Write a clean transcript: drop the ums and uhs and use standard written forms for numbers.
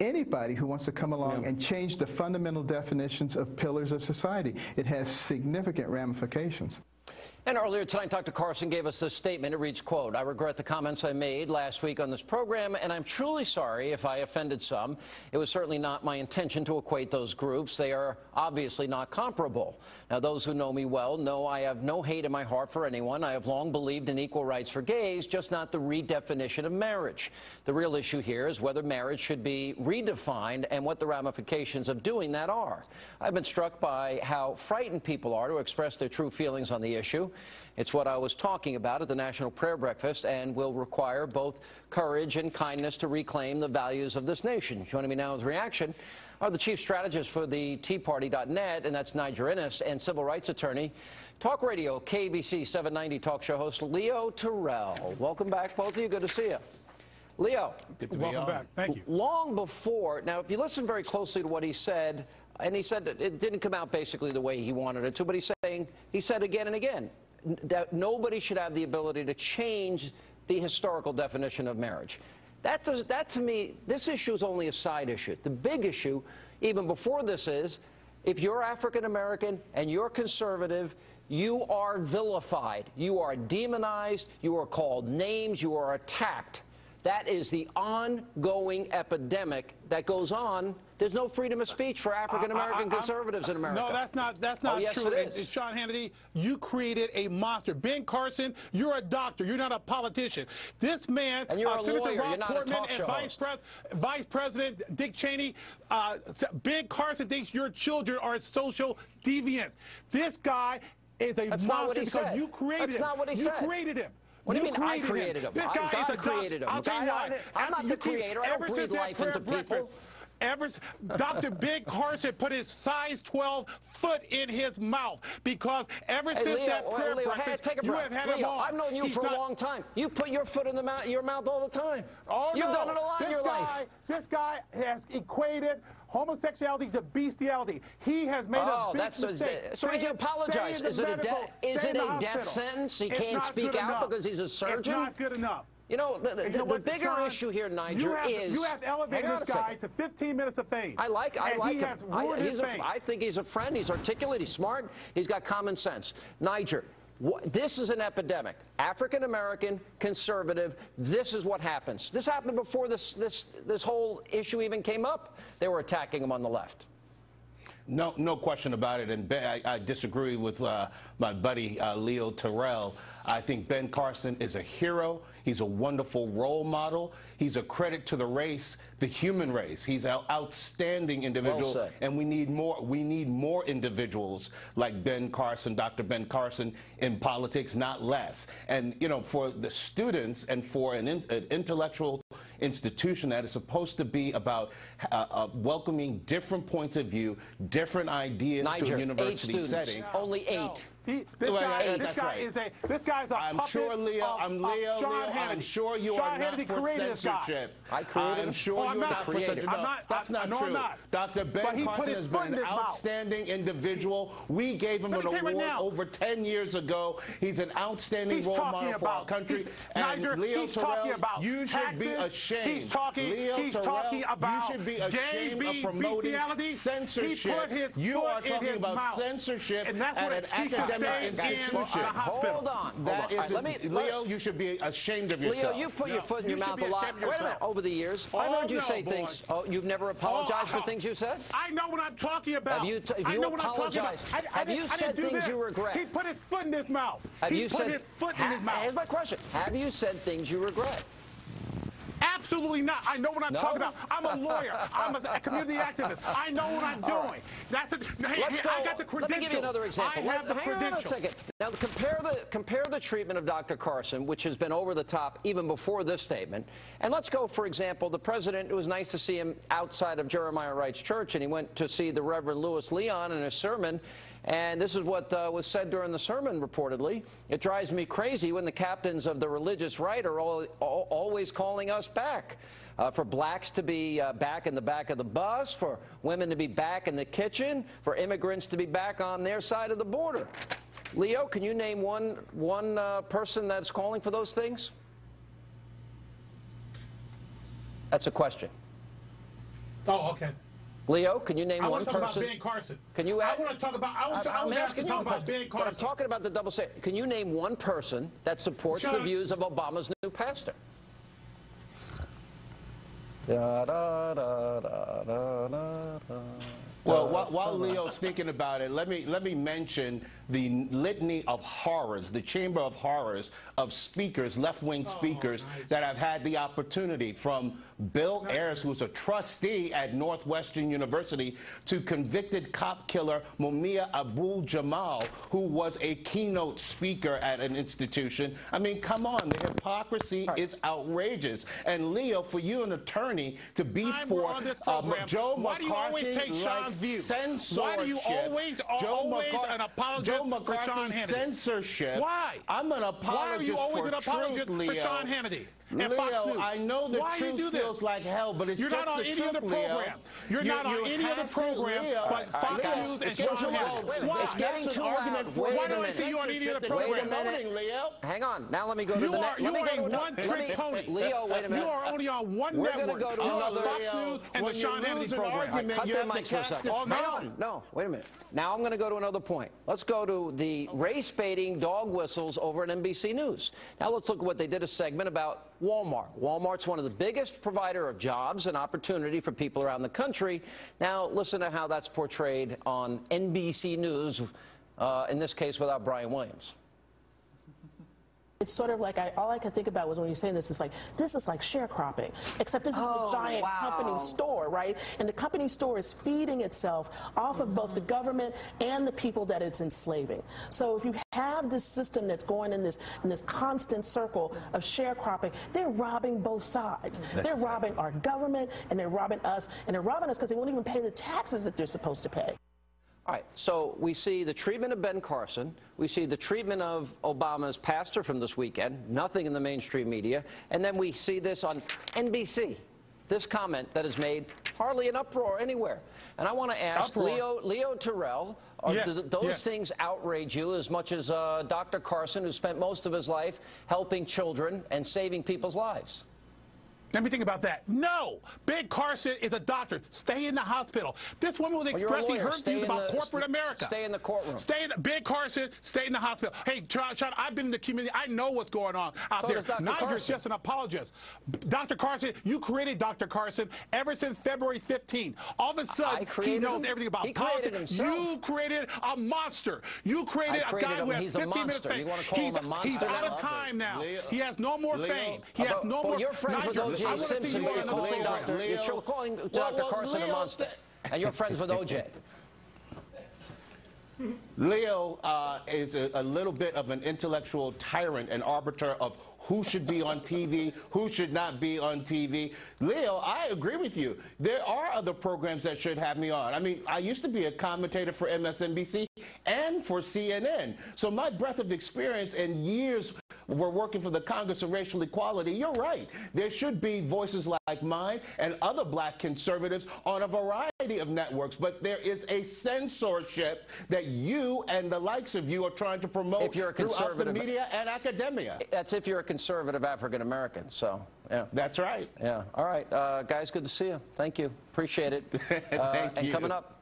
anybody who wants to come along and change the fundamental definitions of pillars of society. It has significant ramifications. And earlier tonight, Dr. Carson gave us this statement. It reads, quote, "I regret the comments I made last week on this program, and I'm truly sorry if I offended some. It was certainly not my intention to equate those groups. They are obviously not comparable. Now, those who know me well know I have no hate in my heart for anyone. I have long believed in equal rights for gays, just not the redefinition of marriage. The real issue here is whether marriage should be redefined and what the ramifications of doing that are. I've been struck by how frightened people are to express their true feelings on the issue. It's what I was talking about at the National Prayer Breakfast and will require both courage and kindness to reclaim the values of this nation." Joining me now with reaction are the chief strategist for the TeaParty.net, and that's Niger Innis, and civil rights attorney, talk radio, KBC 790 talk show host Leo Terrell. Welcome back, both of you. Good to see you. Leo. Good to be on. Welcome back. Thank you. Long before, now if you listen very closely to what he said, and he said that it didn't come out basically the way he wanted it to, but he said again and again that nobody should have the ability to change the historical definition of marriage. That to me, this issue is only a side issue. The big issue, even before this, is if you're African American and you're conservative, you are vilified, you are demonized, you are called names, you are attacked. That is the ongoing epidemic that goes on. There's no freedom of speech for African-American conservatives in America. No, that's not yes, true. It is. Sean Hannity, you created a monster. Ben Carson, you're a doctor. You're not a politician. This man, and you're a Senator lawyer. Rob You're not Portman a talk show host. Vice President Dick Cheney, Ben Carson thinks your children are social deviants. This guy is a monster because you created him. That's not what he said. You created him. What do you mean I created him? God created him. I'm not the creator. I don't breathe life into people. Dr. Ben Carson put his size 12 foot in his mouth because ever since that prayer breakfast, you have had him on. I've known you for a long time. You put your foot in your mouth all the time. Oh, You've done it a lot in your life. This guy has equated homosexuality to bestiality. He has made a big mistake. So he apologized. Is it a death sentence? He can't speak out because he's a surgeon? It's not good enough. You know, the bigger issue here, Niger, is... You have to elevate this guy to 15 minutes of fame. I like him. I think he's a friend. He's articulate. He's smart. He's got common sense. Niger, this is an epidemic. African-American, conservative, this is what happens. This happened before this whole issue even came up. They were attacking him on the left. No question about it, and I disagree with my buddy Leo Terrell. I think Ben Carson is a hero. He's a wonderful role model. He's a credit to the race, the human race. He's an outstanding individual, well and we need more. We need more individuals like Ben Carson, Dr. Ben Carson, in politics, not less. And you know, for the students and for an intellectual institution that is supposed to be about welcoming different points of view, different ideas to a university setting. Only 8. This guy is a puppet. I'm sure, Leo. I'm sure you are not for censorship. I created him. I'm sure you are not for censorship. That's not true. Dr. Ben Carson has been an outstanding individual. We gave him an award over 10 years ago. He's an outstanding role model for our country. And Leo Terrell, you should be ashamed. Leo Terrell, you should be ashamed of promoting censorship. You are talking about censorship at an academic institution. Hold on. That is, Leo, you should be ashamed of yourself. Leo, you put your foot in your mouth a lot. Wait a minute. Over the years, I've heard you say things. Oh, you've never apologized for things you said? I know what I'm talking about. Have you apologized? Have you said things you regret? He put his foot in his mouth. He put his foot in his mouth. Here's my question. Have you said things you regret? Absolutely not. I know what I'm talking about. I'm a lawyer. I'm a community activist. I know what I'm doing. That's it. Let's go. I got the credentials. Let me give you another example. I have the Hang on a second. Now, compare the treatment of Dr. Carson, which has been over the top even before this statement, and let's go, for example, the president. It was nice to see him outside of Jeremiah Wright's church, and he went to see the Reverend Louis Leon in his sermon. And this is what was said during the sermon, reportedly. It drives me crazy when the captains of the religious right are always calling us back. For blacks to be back in the back of the bus, for women to be back in the kitchen, for immigrants to be back on their side of the border. Leo, can you name one person that's calling for those things? That's a question. Oh, okay. Leo, can you name one person? I want to talk about Ben Carson. Can you? I want to talk about. I'm asking you about Ben Carson. But I'm talking about the double standard. Can you name one person that supports the views of Obama's new pastor? Da, da, da, da, da, da. Well, while Leo's thinking about it, let me mention the litany of horrors, the chamber of horrors of speakers, left-wing speakers, that have had the opportunity, from Bill Ayers, who's a trustee at Northwestern University, to convicted cop killer Mumia Abu-Jamal, who was a keynote speaker at an institution. I mean, come on, the hypocrisy is outrageous. And Leo, for you, an attorney, to be for Joe why do you always take Sean's view? Why do you always an apologist for Sean Hannity? Censorship. Why? I'm an apologist. Why are you always for an apologist truth, for Sean Hannity? And Leo, Fox News. I know the Why truth feels like hell, but it's You're just not on the any truth, other program. Leo. You're not on any other program but Fox News and Sean Hannity. Why? It's getting too loud. Why don't I see you on any other program? Wait a minute, Leo. Hang on. Now let me go to the next. You are a one-trick pony. Leo, wait a minute. You are only on one We're network. Go to another Fox News and the Sean Hannity program. Cut their mics for a second. No, wait a minute. Now I'm going to go to another point. Let's go to the race-baiting dog whistles over at NBC News. Now let's look at what they did, a segment about Walmart. Walmart's one of the biggest provider of jobs and opportunity for people around the country. Now listen to how that's portrayed on NBC News, in this case without Brian Williams. It's sort of like, all I could think about was when you're saying this is like sharecropping, except this is a giant company store, right? And the company store is feeding itself off of both the government and the people that it's enslaving. So if you have this system that's going in this constant circle of sharecropping, they're robbing both sides. They're robbing our government, and they're robbing us, and they're robbing us because they won't even pay the taxes that they're supposed to pay. All right, so we see the treatment of Ben Carson. We see the treatment of Obama's pastor from this weekend, nothing in the mainstream media. And then we see this on NBC, this comment that is made, hardly an uproar anywhere. And I want to ask Leo Terrell, do those things outrage you as much as Dr. Carson, who spent most of his life helping children and saving people's lives? Let me think about that. No, Ben Carson is a doctor. Stay in the hospital. This woman was expressing her views about corporate America. Stay in the courtroom. Ben Carson, stay in the hospital. Hey, Sean, I've been in the community. I know what's going on out there. Niger's just an apologist. Dr. Carson, you created Dr. Carson ever since February 15th. All of a sudden, he knows everything about politics. You created a monster. You created a guy who has 15 minutes fame. He's out of time now. He has no more fame. He has no more. You're friends with O.J. Simpson, but you're calling Dr. Carson a monster, and you're friends with O.J. Leo is a little bit of an intellectual tyrant and arbiter of who should be on TV, who should not be on TV. Leo, I agree with you. There are other programs that should have me on. I mean, I used to be a commentator for MSNBC and for CNN. So my breadth of experience and years we're working for the Congress of Racial Equality, you're right. There should be voices like mine and other black conservatives on a variety of networks, but there is a censorship that you and the likes of you are trying to promote if you're a throughout the media and academia. That's if you're a conservative African-American, so, yeah. That's right. Yeah, all right. Guys, good to see you. Thank you. Appreciate it. Thank you. And coming up,